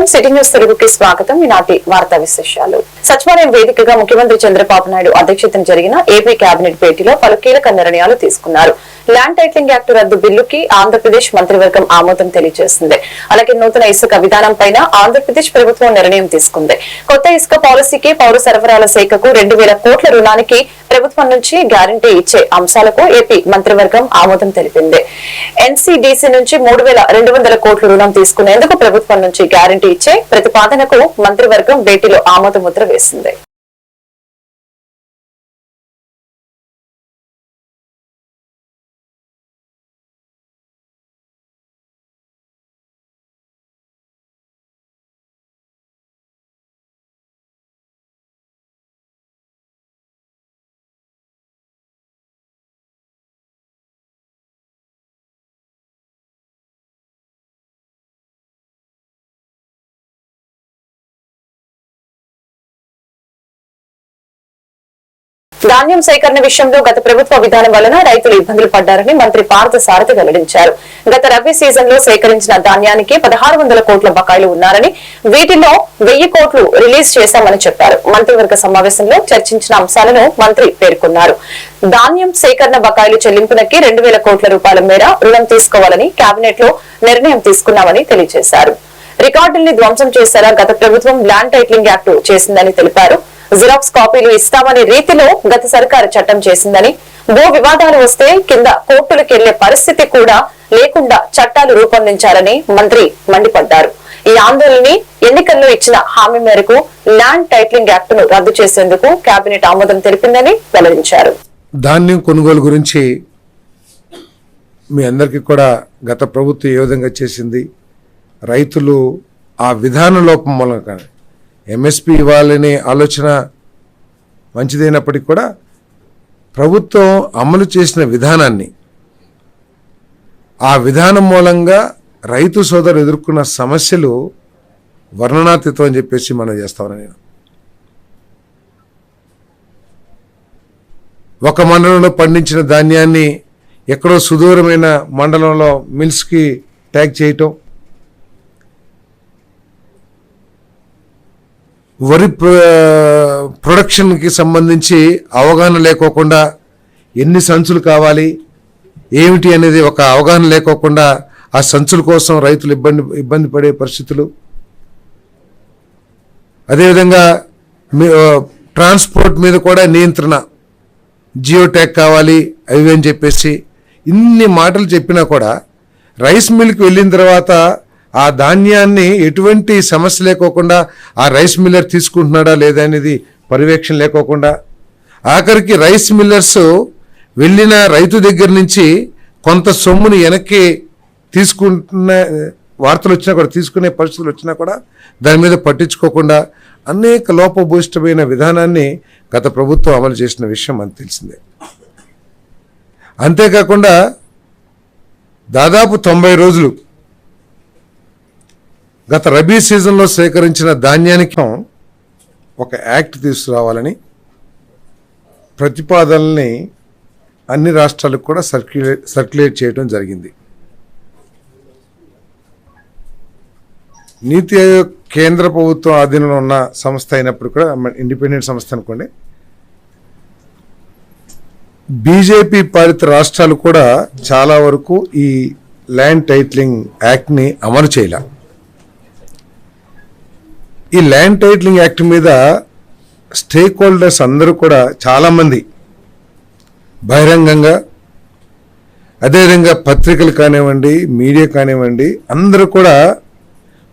నమస్కారం. City news తెలుగుకి స్వాగతం. ఈనాటి వార్తా విశేషాలు. సచివాలయం వేదికగా ముఖ్యమంత్రి చంద్రబాబు నాయుడు అధ్యక్షతన జరిగిన ఏపీ కేబినెట్ భేటీలో పలు కీలక నిర్ణయాలు తీసుకున్నారు. ల్యాండ్ టైటిలింగ్ యాక్ట్ రద్దు బిల్లుకి ఆంధ్రప్రదేశ్ మంత్రివర్గం ఆమోదం తెలియజేసింది. అలాగే నూతన ఇసుక విధానం పైన ఆంధ్రప్రదేశ్ ప్రభుత్వం నిర్ణయం తీసుకుంది. కొత్త ఇసుక పాలసీకి పౌర సరఫరాల శాఖకు 2000 కోట్ల రుణానికి ప్రభుత్వం నుంచి గ్యారంటీ ఇచ్చే అంశాలకు ఏపీ మంత్రివర్గం ఆమోదం తెలిపింది. ఎన్సీడీసీ నుంచి 3200 కోట్ల రుణం తీసుకునేందుకు ప్రభుత్వం నుంచి గ్యారంటీ ఇచ్చే ప్రతిపాదనకు మంత్రివర్గం భేటీలో ఆమోద ముద్ర వేసింది. ధాన్యం సేకరణ విషయంలో గత ప్రభుత్వ విధానం వలన రైతులు ఇబ్బందులు పడ్డారని మంత్రి పార్థ సారథి వెల్లడించారు. గత రబీ సీజన్ లో సేకరించిన ధాన్యానికి 1600 కోట్ల బకాయిలు ఉన్నారని, వీటిలో 1000 కోట్లు రిలీజ్ చేశామని చెప్పారు. మంత్రివర్గ సమావేశంలో చర్చించిన అంశాలను మంత్రి పేర్కొన్నారు. ధాన్యం సేకరణ బకాయిలు చెల్లింపునకి 2000 కోట్ల రూపాయల మేర రుణం తీసుకోవాలని కేబినెట్ లో నిర్ణయం తీసుకున్నామని తెలియజేశారు. రికార్డుల్ని ధ్వంసం చేశారా గత ప్రభుత్వం ల్యాండ్ టైటిలింగ్ యాక్ట్ చేసిందని తెలిపారు. జిరాక్స్ కాపీలు ఇస్తామనే రీతిలో గత సర్కారు చట్టం చేసిందని, భూ వివాదాలు వస్తే కింద కోర్టులకెళ్లే పరిస్థితి కూడా లేకుండా చట్టాలు రూపొందించారని మంత్రి మండిపడ్డారు. ఈ ఆందోళనని ఎన్నికల్లో ఇచ్చిన హామీ మేరకు ల్యాండ్ టైటిలింగ్ యాక్ట్ ను రద్దు చేసేందుకు కేబినెట్ ఆమోదం తెలిపిందని వెల్లడించారు. ధాన్యం కొనుగోలు గురించి మీ అందరికీ కూడా గత ప్రభుత్వం ఏ విధంగా చేసింది, రైతులు ఆ విధాన లోపం మూలంగా ఎంఎస్పి ఇవ్వాలనే ఆలోచన మంచిదైనప్పటికీ కూడా ప్రభుత్వం అమలు చేసిన విధానాన్ని, ఆ విధానం మూలంగా రైతు సోదరులు ఎదుర్కొన్న సమస్యలు వర్ణనాతీతం అని చెప్పేసి మనం చేస్తామని నేను ఒక మండలంలో పండించిన ధాన్యాన్ని ఎక్కడో సుదూరమైన మండలంలో మిల్స్కి ట్యాగ్ చేయటం, వరి ప్రొడక్షన్కి సంబంధించి అవగాహన లేకోకుండా ఎన్ని సంచులు కావాలి ఏమిటి అనేది ఒక అవగాహన లేకోకుండా ఆ సంచుల కోసం రైతులు ఇబ్బంది పడే పరిస్థితులు, అదేవిధంగా ట్రాన్స్పోర్ట్ మీద కూడా నియంత్రణ, జియో ట్యాగ్ కావాలి అవి అని చెప్పేసి ఇన్ని మాటలు చెప్పినా కూడా రైస్ మిల్కి వెళ్ళిన తర్వాత ఆ ధాన్యాన్ని ఎటువంటి సమస్య లేకోకుండా ఆ రైస్ మిల్లర్ తీసుకుంటున్నాడా లేదా అనేది పర్యవేక్షణ లేకోకుండా, ఆఖరికి రైస్ మిల్లర్స్ వెళ్ళిన రైతు దగ్గర నుంచి కొంత సొమ్ముని వెనక్కి తీసుకుంటున్న వార్తలు వచ్చినా కూడా, తీసుకునే పరిస్థితులు వచ్చినా కూడా దాని మీద పట్టించుకోకుండా అనేక లోపభూయిష్టమైన విధానాన్ని గత ప్రభుత్వం అమలు చేసిన విషయం మనకు తెలిసిందే. అంతేకాకుండా దాదాపు 90 రోజులు గత రబీ సీజన్లో సేకరించిన ధాన్యానికి ఒక యాక్ట్ తీసుకురావాలని ప్రతిపాదనల్ని అన్ని రాష్ట్రాలకు కూడా సర్క్యులేట్ చేయడం జరిగింది. నీతి ఆయోగ్ కేంద్ర ప్రభుత్వం ఆధీనంలో ఉన్న సంస్థ అయినప్పుడు కూడా, ఇండిపెండెంట్ సంస్థ అనుకోండి, బీజేపీ పాలిత రాష్ట్రాలు కూడా చాలా వరకు ఈ ల్యాండ్ టైటిలింగ్ యాక్ట్ని అమలు చేయలే. ఈ ల్యాండ్ టైటిలింగ్ యాక్ట్ మీద స్టేక్ హోల్డర్స్ అందరూ కూడా చాలామంది బహిరంగంగా, అదేవిధంగా పత్రికలు కానివ్వండి, మీడియా కానివ్వండి, అందరూ కూడా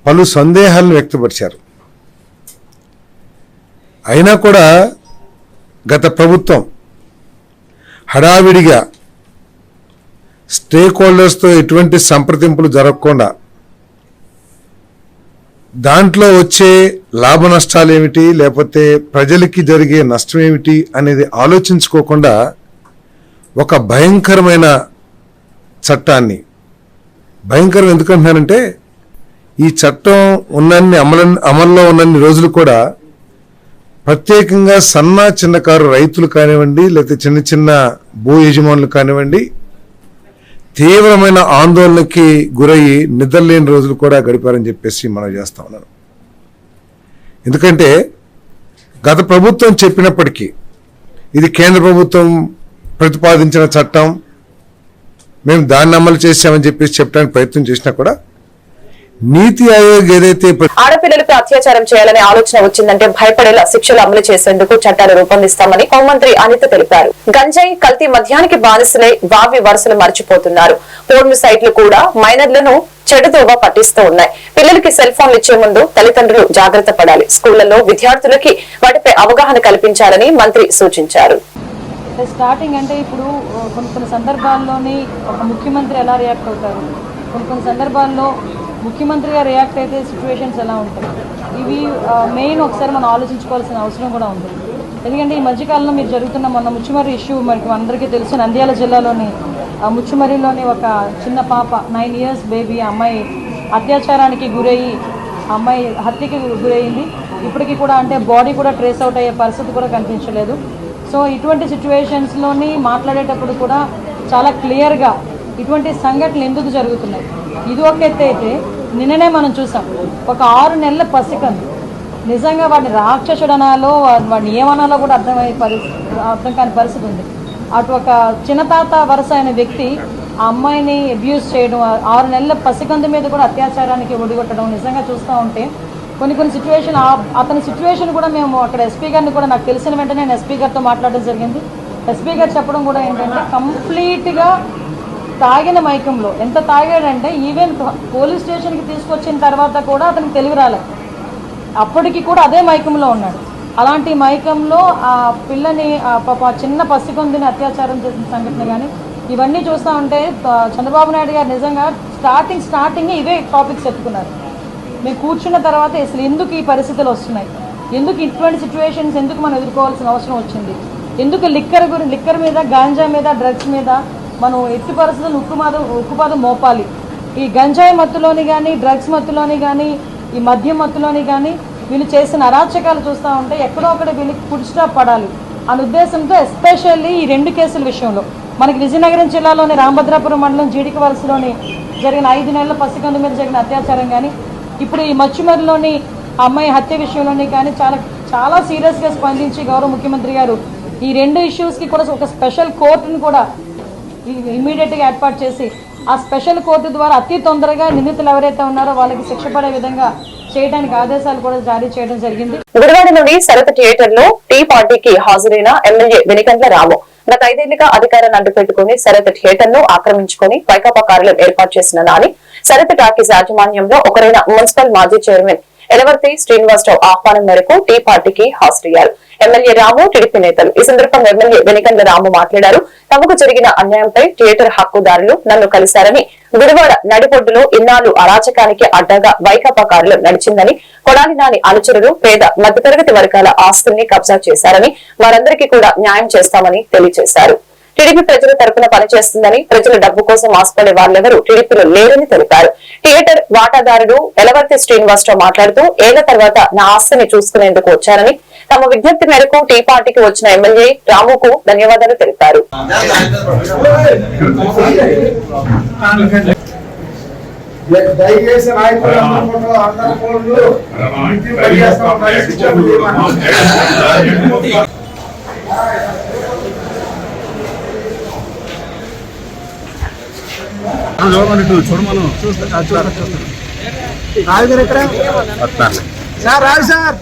పలు సందేహాలను వ్యక్తపరిచారు. అయినా కూడా గత ప్రభుత్వం హడావిడిగా స్టేక్ హోల్డర్స్తో ఎటువంటి సంప్రదింపులు జరగకుండా, దాంట్లో వచ్చే లాభ నష్టాలు ఏమిటి, లేకపోతే ప్రజలకి జరిగే నష్టం ఏమిటి అనేది ఆలోచించుకోకుండా ఒక భయంకరమైన చట్టాన్ని, భయంకరం ఎందుకంటున్నానంటే ఈ చట్టం అమల్లో ఉన్నన్ని రోజులు కూడా ప్రత్యేకంగా సన్న చిన్నకారు రైతులు కానివ్వండి, లేకపోతే చిన్న చిన్న భూ యజమానులు కానివ్వండి, తీవ్రమైన ఆందోళనకి గురయ్యి నిద్రలేని రోజులు కూడా గడిపారని చెప్పేసి మనం చేస్తా ఉన్నాను. ఎందుకంటే గత ప్రభుత్వం చెప్పినప్పటికీ ఇది కేంద్ర ప్రభుత్వం ప్రతిపాదించిన చట్టం, మేము దాన్ని అమలు చేశామని చెప్పేసి చెప్పడానికి ప్రయత్నం చేసినా కూడా నీతి ఆయోగ్ ఏదైతే ఆడపిల్లలపై అత్యాచారం చేయాలనే ఆలోచన వచ్చిందంటే భయపడేలా శిక్షలు అమలు చేసేందుకు చట్టాలు రూపొందిస్తామని హోంమంత్రి అనిత తెలిపారు. గంజాయి కల్తీ మద్యానికి బానిసలై వావి వరుసలు మర్చిపోతున్నారు. పోర్న్ సైట్లు కూడా మైనర్లను చెడుదోవ పట్టిస్తూ ఉన్నాయి. పిల్లలకి సెల్ ఫోన్లు ఇచ్చే ముందు తల్లిదండ్రులు జాగ్రత్త పడాలి. స్కూళ్లలో విద్యార్థులకి వాటిపై అవగాహన కల్పించాలని మంత్రి సూచించారు. స్టార్టింగ్ అంటే ఇప్పుడు కొన్ని సందర్భాల్లోని ఒక ముఖ్యమంత్రి ఎలా రియాక్ట్ అవుతారు, కొన్ని సందర్భాల్లో ముఖ్యమంత్రిగా రియాక్ట్ అయితే సిచ్యువేషన్స్ ఎలా ఉంటాయి, ఇవి మెయిన్ ఒకసారి మనం ఆలోచించుకోవాల్సిన అవసరం కూడా ఉంది. ఎందుకంటే ఈ మధ్యకాలంలో మీరు జరుగుతున్న మొన్న ముచ్చుమర్రి ఇష్యూ మనకి అందరికీ తెలుసు. నంద్యాల జిల్లాలోని ముచ్చుమర్రిలోని ఒక చిన్న పాప 9 years బేబీ అమ్మాయి అత్యాచారానికి గురయ్యి అమ్మాయి హత్యకి గురయ్యింది. ఇప్పటికీ కూడా అంటే బాడీ కూడా ట్రేస్ అవుట్ అయ్యే పరిస్థితి కూడా కనిపించలేదు. సో ఇటువంటి సిచ్యువేషన్స్లోని మాట్లాడేటప్పుడు కూడా చాలా క్లియర్గా ఇటువంటి సంఘటనలు ఎందుకు జరుగుతున్నాయి, ఇది ఒక ఎత్తు అయితే నిన్ననే మనం చూసాం ఒక 6 నెలల పసికందు నిజంగా వాడిని రాక్షసుడు అనాలో వాడిని ఏమనాలో కూడా అర్థం కాని పరిస్థితి ఉంది. అటు ఒక చిన్నతాత వరుస అయిన వ్యక్తి ఆ అమ్మాయిని అబ్యూస్ చేయడం, 6 నెలల పసికందు మీద కూడా అత్యాచారానికి ఒడిగొట్టడం నిజంగా చూస్తూ ఉంటే కొన్ని సిచ్యువేషన్ అతని సిచ్యువేషన్ కూడా మేము అక్కడ ఎస్పీ గారిని కూడా నాకు తెలిసిన వెంటనే నేను ఎస్పీ గారితో మాట్లాడడం జరిగింది. ఎస్పీ గారు చెప్పడం కూడా ఏంటంటే కంప్లీట్గా తాగిన మైకంలో, ఎంత తాగాడంటే ఈవెన్ పోలీస్ స్టేషన్కి తీసుకొచ్చిన తర్వాత కూడా అతనికి తెలివి రాలేదు, అప్పటికి కూడా అదే మైకంలో ఉన్నాడు. అలాంటి మైకంలో ఆ పిల్లని చిన్న పసికొందిని అత్యాచారం చేసిన సంఘటన కానీ ఇవన్నీ చూస్తూ ఉంటే చంద్రబాబు నాయుడు గారు నిజంగా స్టార్టింగ్ ఇవే టాపిక్స్ ఎత్తుకున్నారు. మేము కూర్చున్న తర్వాత అసలు ఎందుకు ఈ పరిస్థితులు వస్తున్నాయి, ఎందుకు ఇటువంటి సిచ్యువేషన్స్ ఎందుకు మనం ఎదుర్కోవాల్సిన అవసరం వచ్చింది, ఎందుకు లిక్కర్ మీద గాంజా మీద డ్రగ్స్ మీద మనం ఎట్టి పరిస్థితులను ఉక్కుపాదం మోపాలి. ఈ గంజాయి మత్తులోని కానీ డ్రగ్స్ మత్తులోని కానీ ఈ మద్యం మత్తులోని కానీ వీళ్ళు చేసిన అరాచకాలు చూస్తూ ఉంటే ఎక్కడో ఒకటి వీళ్ళకి ఫుడ్ స్టాప్ పడాలి అనే ఉద్దేశంతో ఎస్పెషల్లీ ఈ 2 కేసుల విషయంలో మనకి విజయనగరం జిల్లాలోని రామభద్రాపురం మండలం జీడికి వలసలోని జరిగిన 5 నెలల పసికందు మీద జరిగిన అత్యాచారం కానీ ఇప్పుడు ఈ మచ్చుమరిలోని అమ్మాయి హత్య విషయంలోని కానీ చాలా చాలా సీరియస్గా స్పందించి గౌరవ ముఖ్యమంత్రి గారు ఈ 2 ఇష్యూస్కి కూడా ఒక స్పెషల్ కోర్టును కూడా ఇమీడియట్గా ఏర్పాటు చేసి ఆ స్పెషల్ కోర్టు ద్వారా అతి తొందరగా నిందితులు ఎవరైతే ఉన్నారో వాళ్ళకి శిక్ష పడే విధంగా చేయడానికి ఆదేశాలు కూడా జారీ చేయడం జరిగింది. గురువారం నుండి శరత్ థియేటర్ లో టీ పార్టీకి హాజరైన ఎమ్మెల్యే వెనికండ్ల రాము గత 5 ఏళ్లుగా అధికారాన్ని అడ్డుపెట్టుకుని శరత్ థియేటర్ ను ఆక్రమించుకుని వైకాపా కార్యాలయం ఏర్పాటు చేసిన నాని శరత్ టాకీస్ యాజమాన్యంలో ఒకరైన మున్సిపల్ మాజీ చైర్మన్ ఎలవర్తి శ్రీనివాసరావు ఆహ్వానం మేరకు టీ పార్టీకి హాజరయ్యారు ఎమ్మెల్యే రాము, టీడీపీ నేతలు. ఈ సందర్భంగా ఎమ్మెల్యే వెనికండ్ల రాము మాట్లాడారు. తమకు జరిగిన అన్యాయంపై థియేటర్ హక్కుదారులు నన్ను కలిశారని, గుడివాడ నడిబొడ్డులో ఇన్నాళ్లు అరాచకానికి అడ్డగా వైకాపా కార్యాలయం నడిచిందని, కొడాలి నాని అనుచరులు పేద మధ్యతరగతి వర్గాల ఆస్తుల్ని కబ్జా చేశారని, వారందరికీ కూడా న్యాయం చేస్తామని తెలియజేశారు. టీడీపీ ప్రజల తరపున పనిచేస్తుందని, ప్రజల డబ్బు కోసం ఆశపడే వాళ్ళెవరూ టీడీపీలో లేరని తెలిపారు. థియేటర్ వాటాదారుడు ఎలవర్తి శ్రీనివాసరావు మాట్లాడుతూ ఏళ్ల తర్వాత నా ఆస్తిని చూసుకునేందుకు వచ్చారని, తమ విజ్ఞప్తి మేరకు టీ పార్టీకి వచ్చిన ఎమ్మెల్యే రాముకు ధన్యవాదాలు తెలిపారు. చూడమను రాజు గారు ఎక్కడ సార్? రాజు సార్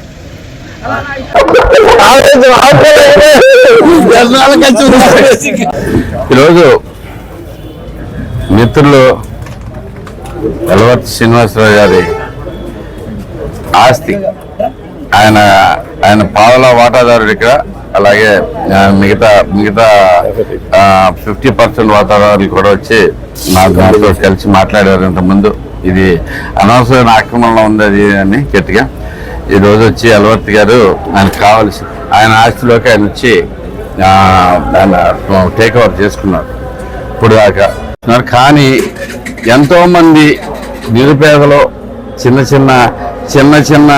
ఈరోజు మిత్రులు ఎలవర్తి శ్రీనివాసరావు గారి ఆస్తి ఆయన పావలా వాటాదారుడు ఇక్కడ, అలాగే మిగతా 50% వాటాదారులు కూడా వచ్చి నాతో కలిసి మాట్లాడారు ఇంతకుముందు. ఇది అనవసరమైన ఆక్రమణలో ఉంది అది అని గట్టిగా. ఈరోజు వచ్చి ఎలవర్తి గారు ఆయనకు కావాల్సి ఆయన ఆస్తిలోకి ఆయన వచ్చి ఆయన టేక్ ఓవర్ చేసుకున్నారు ఇప్పుడు దాకా. కానీ ఎంతోమంది నిరుపేదలు, చిన్న చిన్న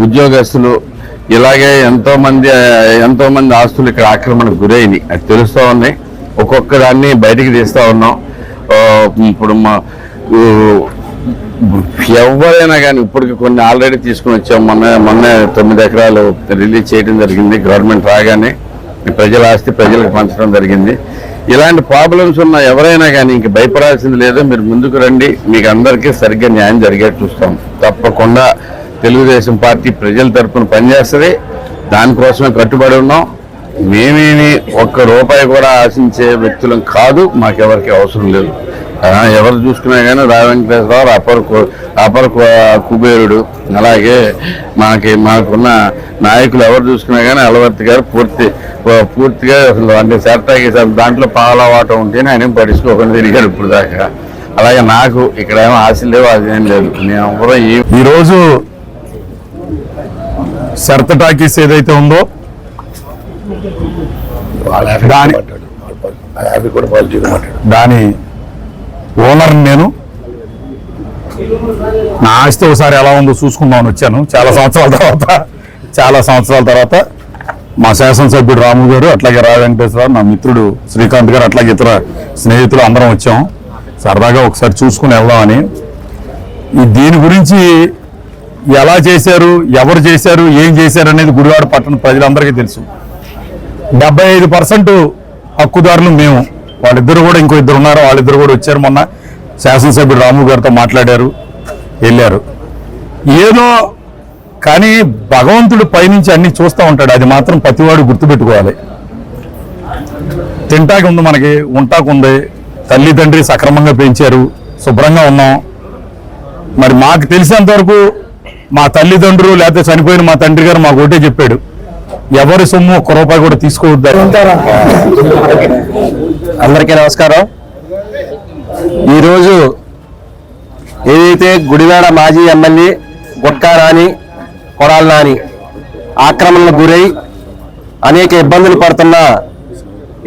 ఉద్యోగస్తులు, ఇలాగే ఎంతోమంది ఆస్తులు ఇక్కడ ఆక్రమణకు గురైనవి. అది తెలుస్తూ ఉంది. ఒక్కొక్క దాన్ని బయటికి తీస్తూ ఉన్నాం. ఇప్పుడు ఎవరైనా కానీ ఇప్పటికి కొన్ని ఆల్రెడీ తీసుకుని వచ్చాం. మొన్న 9 ఎకరాలు రిలీజ్ చేయడం జరిగింది. గవర్నమెంట్ రాగానే ప్రజల ఆస్తి ప్రజలకు పంచడం జరిగింది. ఇలాంటి ప్రాబ్లమ్స్ ఉన్న ఎవరైనా కానీ ఇంక భయపడాల్సింది లేదు. మీరు ముందుకు రండి, మీకు అందరికీ సరిగ్గా న్యాయం జరిగేట్టు చూస్తాం. తప్పకుండా తెలుగుదేశం పార్టీ ప్రజల తరఫున పనిచేస్తుంది. దానికోసమే కట్టుబడి ఉన్నాం. మేమేమి ఒక్క రూపాయి కూడా ఆశించే వ్యక్తులం కాదు. మాకెవరికి అవసరం లేదు. ఎవరు చూసుకున్నా కానీ రావు వెంకటేశ్వరరావు అపర కుబేరుడు. అలాగే మాకున్న నాయకులు ఎవరు చూసుకున్నా కానీ అలవర్తి గారు పూర్తిగా అసలు అంటే సెట్టాకి దాంట్లో పాలవాటం ఉంటేనే ఆయన పడుచుకోకుండా తిరిగారు ఇప్పుడు దాకా. అలాగే నాకు ఇక్కడ ఏమో ఆశ లేవు, అదేం లేదు. నేను కూడా ఈరోజు సర్త టాకీస్ ఏదైతే ఉందో దాని ఓనర్ నేను. నా ఆస్తి ఒకసారి ఎలా ఉందో చూసుకుందామని వచ్చాను. చాలా సంవత్సరాల తర్వాత మా శాసనసభ్యుడు రాము గారు, అట్లాగే రావు వెంకటేశ్వరరావు, నా మిత్రుడు శ్రీకాంత్ గారు, అట్లాగే ఇతర స్నేహితులు అందరం వచ్చాం సరదాగా ఒకసారి చూసుకుని వెళ్దామని. దీని గురించి ఎలా చేశారు, ఎవరు చేశారు, ఏం చేశారు అనేది గుడివాడ పట్టణ ప్రజలందరికీ తెలుసు. 75% హక్కుదారులు మేము. వాళ్ళిద్దరు కూడా ఇంకో ఇద్దరు ఉన్నారు, వాళ్ళిద్దరు కూడా వచ్చారు. మొన్న శాసనసభ్యుడు రాము గారితో మాట్లాడారు, వెళ్ళారు. ఏదో కానీ భగవంతుడు పైనుంచి అన్ని చూస్తూ ఉంటాడు. అది మాత్రం ప్రతివాడు గుర్తుపెట్టుకోవాలి. తింటాకి ఉంది, మనకి ఉంటాకు ఉంది. తల్లి తండ్రి సక్రమంగా పెంచారు, శుభ్రంగా ఉన్నాం. మరి మాకు తెలిసినంత వరకు మా తల్లిదండ్రులు లేకపోతే చనిపోయిన మా తండ్రి గారు మాకు ఒకటే చెప్పాడు, ఎవరి సొమ్ము ఒక్క రూపాయి కూడా తీసుకోవద్దు. అందరికీ నమస్కారం. ఈరోజు ఏదైతే గుడివాడ మాజీ ఎమ్మెల్యే గుట్కా రాణి, కొడాల నాని ఆక్రమణలకు గురై అనేక ఇబ్బందులు పడుతున్న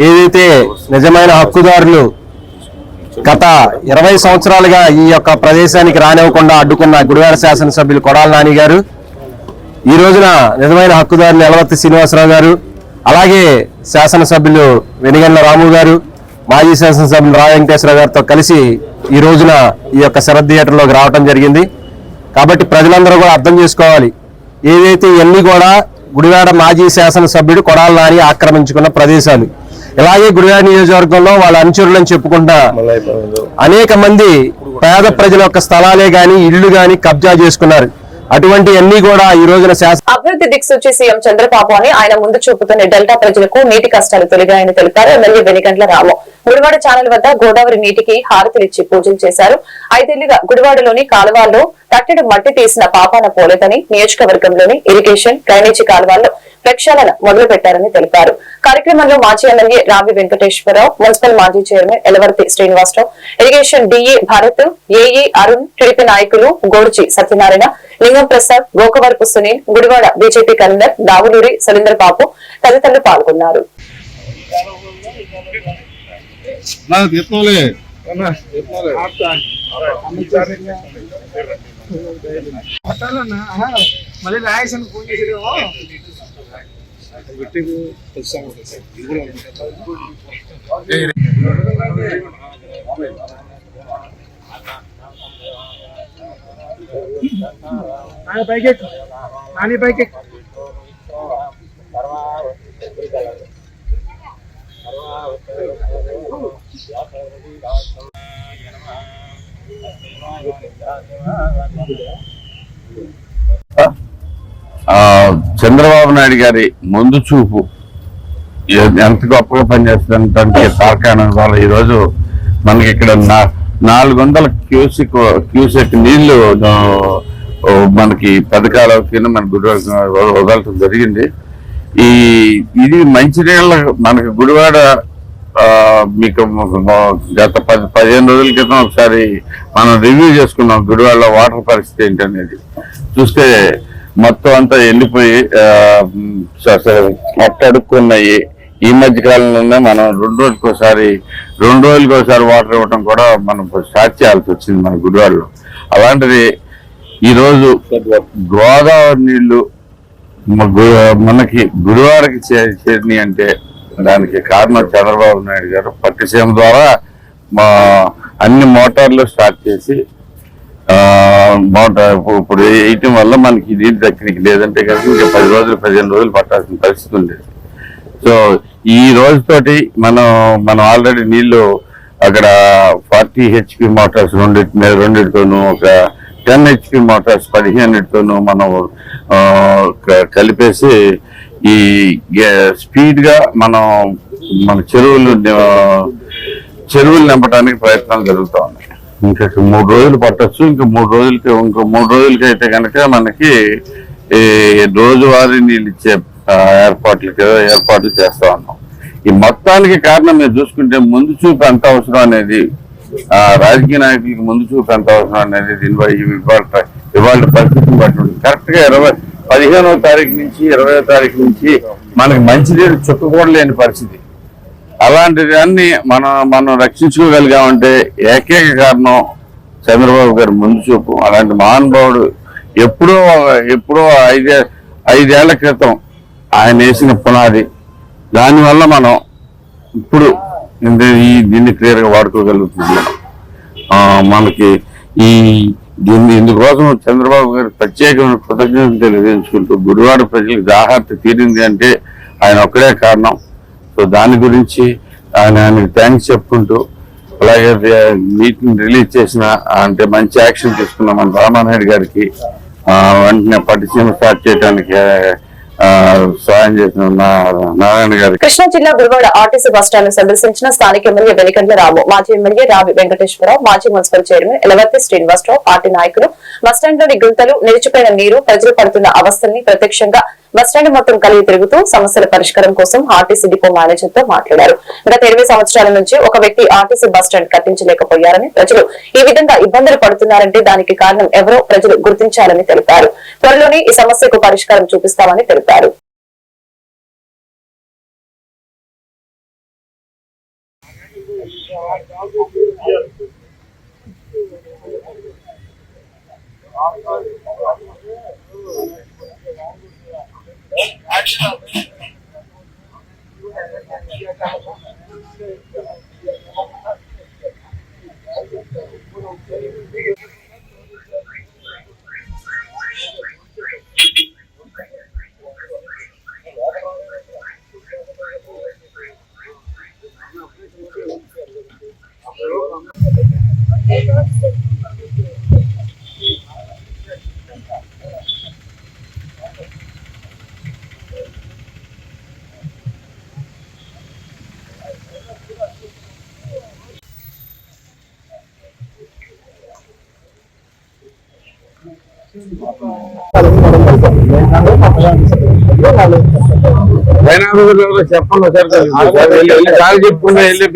ఏదైతే నిజమైన హక్కుదారులు గత 20 సంవత్సరాలుగా ఈ యొక్క ప్రదేశానికి రానివ్వకుండా అడ్డుకున్న గుడివాడ శాసనసభ్యులు కొడాల నాని గారు, ఈ రోజున నిజమైన హక్కుదారులు ఎలవర్తి శ్రీనివాసరావు గారు, అలాగే శాసనసభ్యులు వెనిగండ్ల రాము గారు, మాజీ శాసనసభ్యులు రావు వెంకటేశ్వరరావు గారితో కలిసి ఈ రోజున ఈ యొక్క శరత్ థియేటర్లోకి రావడం జరిగింది. కాబట్టి ప్రజలందరూ కూడా అర్థం చేసుకోవాలి, ఏదైతే ఇవన్నీ కూడా గుడివాడ మాజీ శాసనసభ్యుడు కొడాల నాని ఆక్రమించుకున్న ప్రదేశాలు. ఇలాగే గుడివాడ నియోజకవర్గంలో వాళ్ళ అనుచరులను చెప్పుకుంటా అనేక మంది పేద ప్రజల యొక్క స్థలాలే గాని ఇళ్లు గాని కబ్జా చేసుకున్నారు. అటువంటి అన్ని కూడా ఈ రోజున అభివృద్ధి దిక్సూచి సీఎం చంద్రబాబు అని ఆయన ముందు చూపుతున్న డెల్టా ప్రజలకు నీటి కష్టాలు తొలగాయని తెలిపారు ఎమ్మెల్యే వెనిగండ్ల రాము. గుడివాడ ఛానల్ వద్ద గోదావరి నీటికి హారతులిచ్చి పూజలు చేశారు. 5 ఏళ్లుగా గుడివాడలోని కాలువల్లో తట్టెడు మట్టి తీసిన పాపాన పోలేదని, నియోజకవర్గంలోని ఇరిగేషన్, డ్రైనేజీ కాలువల్లో ప్రక్షాళన మొదలు పెట్టారని తెలిపారు. కార్యక్రమంలో మాజీ ఎమ్మెల్యే రావి వెంకటేశ్వరరావు, మున్సిపల్ మాజీ chairman Elavarthi Srinivasa Rao, irrigation DA Bharat, AE Arun, TDP నాయకులు గోర్జి సత్యనారాయణ, లింగం ప్రసాద్, గోకవరపు సునీల్, గుడివాడ బీజేపీ కన్వీనర్ దావులూరి సురేందర్ బాబు తదితరులు పాల్గొన్నారు. చంద్రబాబు నాయుడు గారి ముందు చూపు ఎంత గొప్పగా పనిచేస్తుందంటే తార్కాణం ద్వారా ఈరోజు మనకి ఇక్కడ 400 క్యూసెక్ నీళ్లు మనకి పథకాల కింద మన గుడివాడ వదలటం జరిగింది. ఇది మంచినీళ్ళ మనకి గుడివాడ మీకు గత 15 రోజుల క్రితం ఒకసారి మనం రివ్యూ చేసుకున్నాం గుడివాడలో వాటర్ పరిస్థితి ఏంటనేది. చూస్తే మొత్తం అంతా వెళ్ళిపోయి అట్టడుక్కున్నాయి. ఈ మధ్య కాలంలోనే మనం 2 రోజులకి ఒకసారి వాటర్ ఇవ్వటం కూడా మనం స్టార్ట్ చేయాల్సి వచ్చింది మన గుడివాడలో. అలాంటిది ఈరోజు గోదావరి నీళ్లు మనకి గుడివాడకి చేరినాయి అంటే దానికి కారణం చంద్రబాబు నాయుడు గారు పట్టిసీమ ద్వారా అన్ని మోటార్లు స్టార్ట్ చేసి ఇప్పుడు వేయటం వల్ల మనకి నీరు దక్కనికి లేదంటే కనుక ఇంకా 10 రోజులు 15 రోజులు పట్టాల్సిన పరిస్థితి ఉండేది. సో ఈ రోజుతోటి మనం ఆల్రెడీ నీళ్లు అక్కడ 40 HP మోటార్స్ రెండింటితోనూ ఒక 10 HP మోటార్స్ 15తోనూ మనం కలిపేసి ఈ స్పీడ్ గా మన చెరువులు నింపడానికి ప్రయత్నాలు జరుగుతూ ఉన్నాయి. ఇంకా 3 రోజులు పట్టొచ్చు. ఇంకో 3 రోజులకి అయితే కనుక మనకి రోజువారీ నీళ్ళు ఇచ్చే ఏర్పాట్లు చేస్తా ఉన్నాం. ఈ మొత్తానికి కారణం మీరు చూసుకుంటే ముందు చూపు ఎంత అవసరం అనేది, రాజకీయ నాయకులకి ముందు చూపు ఎంత అవసరం అనేది ఇవాళ పరిస్థితిని బట్టి ఉంటుంది. కరెక్ట్ గా 15వ తారీఖు నుంచి 20వ తారీఖు నుంచి మనకి మంచినీరు చుక్కకూడలేని పరిస్థితి. అలాంటి దాన్ని మనం రక్షించుకోగలిగామంటే ఏకైక కారణం చంద్రబాబు గారి ముందు చూపు. అలాంటి మహానుభావుడు ఎప్పుడో 5 ఏళ్ల క్రితం ఆయన వేసిన పునాది. దానివల్ల మనం ఇప్పుడు దీన్ని క్లియర్ గా వాడుకోగలుగుతున్నాం. మనకి ఇందుకోసం చంద్రబాబు గారు ప్రత్యేకమైన కృతజ్ఞతలు తెలియజేసుకుంటూ గుడివాడ ప్రజలకు దాహార్తి తీరింది అంటే ఆయన ఒక్కడే కారణం. సో దాని గురించి ఆయనకి థ్యాంక్స్ చెప్పుకుంటూ, అలాగే నీటిని రిలీజ్ చేసిన అంటే మంచి యాక్షన్ తీసుకున్న మన రామానాయుడు గారికి వెంటనే పట్టిసీమ స్టార్ట్ చేయడానికి సాయం చేసిన నారాయణ గారికి. కృష్ణా జిల్లా గుడివాడ ఆర్టీసీ బస్టాండ్ సందర్శించిన స్థానిక ఎమ్మెల్యే వెలికండ్ల రాము, మాజీ ఎమ్మెల్యే రావి వెంకటేశ్వరరావు, మాజీ municipal chairman Elavarthi Srinivasa Rao, party నాయకులు, బస్టాండ్ లోని గుంతలు, నిలిచిపోయిన నీరు, ప్రజలు పడుతున్న అవస్థల్ని ప్రత్యక్షంగా బస్టాండ్ మొత్తం కలిగి తిరుగుతూ సమస్యల పరిష్కారం కోసం ఆర్టీసీ డిపో మేనేజర్ తో మాట్లాడారు. గత 20 సంవత్సరాల నుంచి ఒక వ్యక్తి ఆర్టీసీ బస్టాండ్ కట్టించలేకపోయారని, ప్రజలు ఈ విధంగా ఇబ్బందులు పడుతున్నారంటే దానికి కారణం ఎవరో ప్రజలు గుర్తించాలని తెలిపారు. త్వరలోనే ఈ సమస్యకు పరిష్కారం చూపిస్తామని తెలిపారు. చెప్పండి సార్, చెప్పుకున్నా వెళ్ళి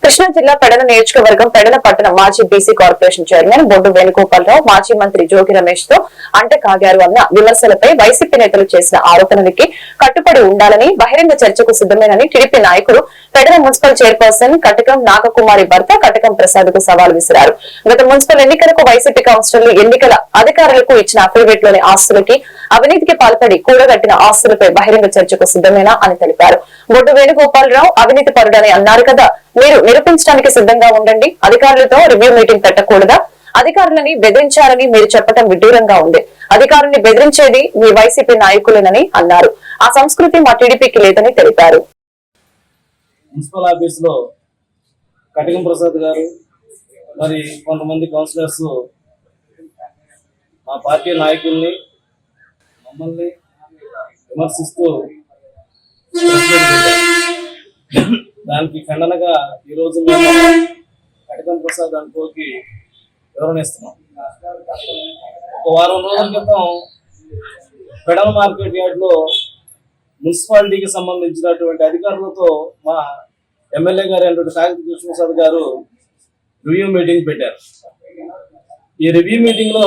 కృష్ణా జిల్లా పెడన నియోజకవర్గం పెడన పట్టణ మాజీ బీసీ కార్పొరేషన్ చైర్మన్ బొడ్డు వేణుగోపాలరావు మాజీ మంత్రి జోగి రమేష్ తో అంటకాగారు అన్న విమర్శలపై వైసీపీ నేతలు చేసిన ఆరోపణలకి కట్టుబడి ఉండాలని, బహిరంగ చర్చకు సిద్దమేనని టీడీపీ నాయకుడు పెడన మున్సిపల్ చైర్పర్సన్ కటకం నాగకుమారి భర్త కటకం ప్రసాద్ కు సవాల్ విసిరారు. గత మున్సిపల్ ఎన్నికలకు వైసీపీ కౌన్సిలర్లు ఎన్నికల అధికారులకు ఇచ్చిన అఫిడవిట్ లోని ఆస్తులకి అవినీతికి పాల్పడి కూడగట్టిన ఆస్తులపై బహిరంగ చర్చకు సిద్దమేనా అని తెలిపారు. బొడ్డు వేణుగోపాలరావు అవినీతి పరుడని అన్నారు కదా, మీరు నిరూపించడానికి సిద్ధంగా ఉండండి. అధికారులతో రివ్యూ మీటింగ్ పెట్టకూడదా? అధికారులని బెదిరించారని మీరు చెప్పడం విడ్డూరంగా ఉంది. అధికారుల్ని బెదిరించేది మీ వైసీపీ నాయకులేనని అన్నారు. ఆ సంస్కృతి మా టీడీపీకి లేదని తెలిపారు. మున్సిపల్ ఆఫీస్ లో కటకం ప్రసాద్ గారు మరి కొంతమంది కౌన్సిలర్స్ మా పార్టీ నాయకుల్ని మమ్మల్ని విమర్శిస్తూ దానికి ఖండనగా ఈరోజు మేము కటకం ప్రసాద్ అనుకోకి వివరణ ఇస్తున్నాం. ఒక వారం రోజుల క్రితం పెడల మార్కెట్ యార్డ్ లో మున్సిపాలిటీకి సంబంధించినటువంటి అధికారులతో మా ఎమ్మెల్యే గారు అయినటువంటి కాగిత కృష్ణప్రసాద్ గారు రివ్యూ మీటింగ్ పెట్టారు. ఈ రివ్యూ మీటింగ్ లో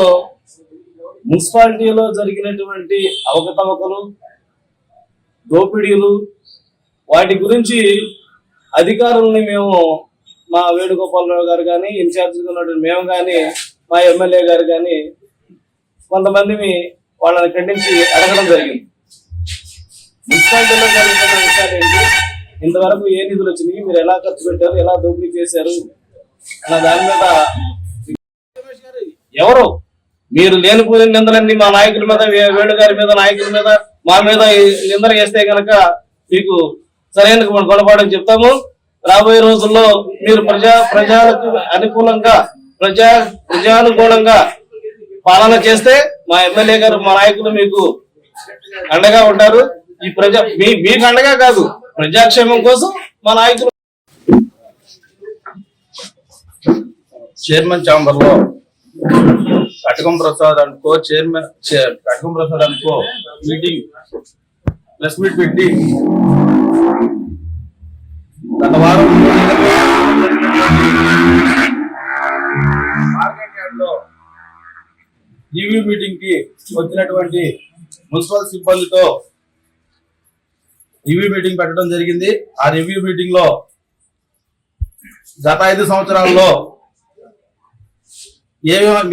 మున్సిపాలిటీలో జరిగినటువంటి అవకతవకలు, దోపిడీలు, వాటి గురించి అధికారుల్ని మేము, మా వేణుగోపాలరావు గారు కానీ, ఇన్ఛార్జిగా ఉన్నటువంటి మేము కానీ, మా ఎమ్మెల్యే గారు కానీ కొంతమందిని వాళ్ళని ఖండించి అడగడం జరిగింది. మున్సిపాలిటీలో జరుగుతున్న విషయాలు ఏంటి, ఇంతవరకు ఏ నిధులు వచ్చినాయి, మీరు ఎలా ఖర్చు పెట్టారు, ఎలా దోపిడీ చేశారు అన్న దాని మీద ఎవరు మీరు లేనిపోయిన నిందలన్నీ మా నాయకుల మీద, వేణుగారి మీద, నాయకుల మీద, మా మీద నిందలు వేస్తే కనుక మీకు సరైన గుణపాఠం చెప్తాము. రాబోయే రోజుల్లో మీరు ప్రజలకు అనుకూలంగా, ప్రజానుకూలంగా పాలన చేస్తే మా ఎమ్మెల్యే గారు, మా నాయకులు మీకు అండగా ఉంటారు. ఈ మీకు అండగా కాదు, ప్రజాక్షేమం కోసం మా నాయకులు. చైర్మన్ ఛాంబర్ లో కటకం ప్రసాద్ అనుకో కటకం ప్రసాద్ అనుకో మీటింగ్ ప్రెస్ మీట్ పెట్టి గత వారం మార్కెట్ యార్డ్ లో రివ్యూ మీటింగ్ కి వచ్చినటువంటి మున్సిపల్ సిబ్బందితో రివ్యూ మీటింగ్ పెట్టడం జరిగింది. ఆ రివ్యూ మీటింగ్ లో గత 5 సంవత్సరాల్లో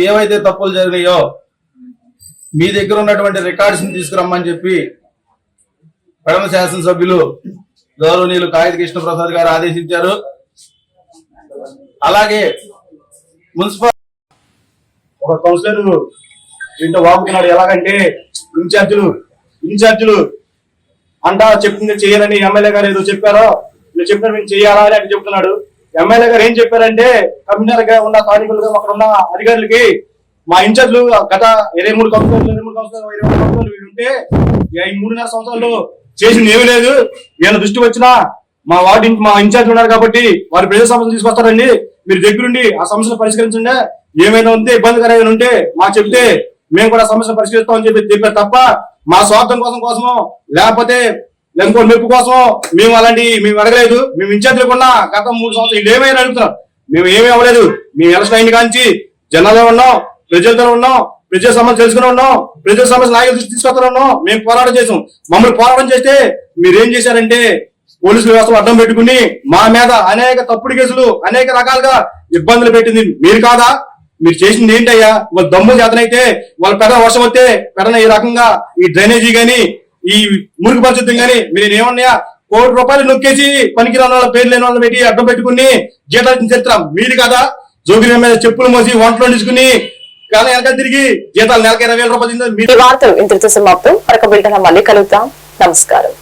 ఏవైతే తప్పులు జరిగినాయో మీ దగ్గర ఉన్నటువంటి రికార్డ్స్ ని తీసుకురమ్మని చెప్పి పెడమ శాసనసభ్యులు గౌరవనీయులు కాగిత కృష్ణప్రసాద్ గారు ఆదేశించారు. అలాగే మున్సిపల్ ఒక కౌన్సిలర్ ఇంట్లో వాపుతున్నాడు. ఎలాగంటే ఇన్ఛార్జీలు అంటా చెప్తుంది చేయాలని ఎమ్మెల్యే గారు ఏదో చెప్పారో, మీరు చెప్పిన మేము చేయాలా అని చెప్తున్నాడు. ఎమ్మెల్యే గారు ఏం చెప్పారంటే, కమిషనర్ గా ఉన్న స్థానికులుగా అక్కడ ఉన్న అధికారులకి మా ఇన్ఛార్జ్లు గత 23 కౌన్సిలర్లు ఉంటే ఈ 3.5 సంవత్సరాల్లో చేసింది ఏమీ లేదు. ఏమైనా దృష్టి వచ్చినా మా ఇన్ఛార్జ్ ఉన్నారు కాబట్టి వారి ప్రజా సమస్యలు తీసుకొస్తారండి, మీరు దగ్గరుండి ఆ సమస్యలు పరిష్కరించండి, ఏమైనా ఉంటే ఇబ్బందికరమైన ఉంటే మాకు చెప్తే మేము కూడా సమస్యలు పరిష్కరిస్తామని చెప్పారు తప్ప మా స్వార్థం కోసమో లేకపోతే ఇంకో మెప్పు కోసం మేము అడగలేదు. మేము ఇన్ఛార్జ్ లేకుండా గత 3 సంవత్సరాలు ఇది ఏమైనా అడుగుతున్నాం. మేము ఏమీ అవ్వలేదు. మేము ఎలక్షన్ అయిన కాంచి జనాల్లో ఉన్నాం, ప్రజలతో ఉన్నాం, ప్రజల సమస్య తెలుసుకుని ఉన్నాం, ప్రజల సమస్య నాయకుల దృష్టి తీసుకొస్తా ఉన్నాం. మేము పోరాటం చేసాం. మమ్మల్ని పోరాటం చేస్తే మీరేం చేశారంటే పోలీసుల వ్యవస్థ అడ్డం పెట్టుకుని మా మీద అనేక తప్పుడు కేసులు, అనేక రకాలుగా ఇబ్బందులు పెట్టింది మీరు కాదా? మీరు చేసింది ఏంటయ్యా? వాళ్ళ దమ్ము చేతనైతే వాళ్ళ పెద్ద వర్షం వస్తే పెడన ఈ రకంగా ఈ డ్రైనేజీ గాని, ఈ మురుగు పరిస్థితి గాని మీరు ఏమన్నాయా? ₹1 కోటి నొక్కేసి పనికిరాని వాళ్ళ పేరు లేని వాళ్ళని పెట్టి అడ్డం పెట్టుకుని జీతాలు చరిత్ర మీది కదా? జోగిరి మీద చెప్పులు మోసి వంటలో తీసుకుని కానీ వెనక తిరిగి జీతాలు నెలకు ₹20,000 ఈ వార్తలు ఇంతటితో సమాప్తం. మరొక బిల్టన్ మళ్ళీ కలుగుతాం. నమస్కారం.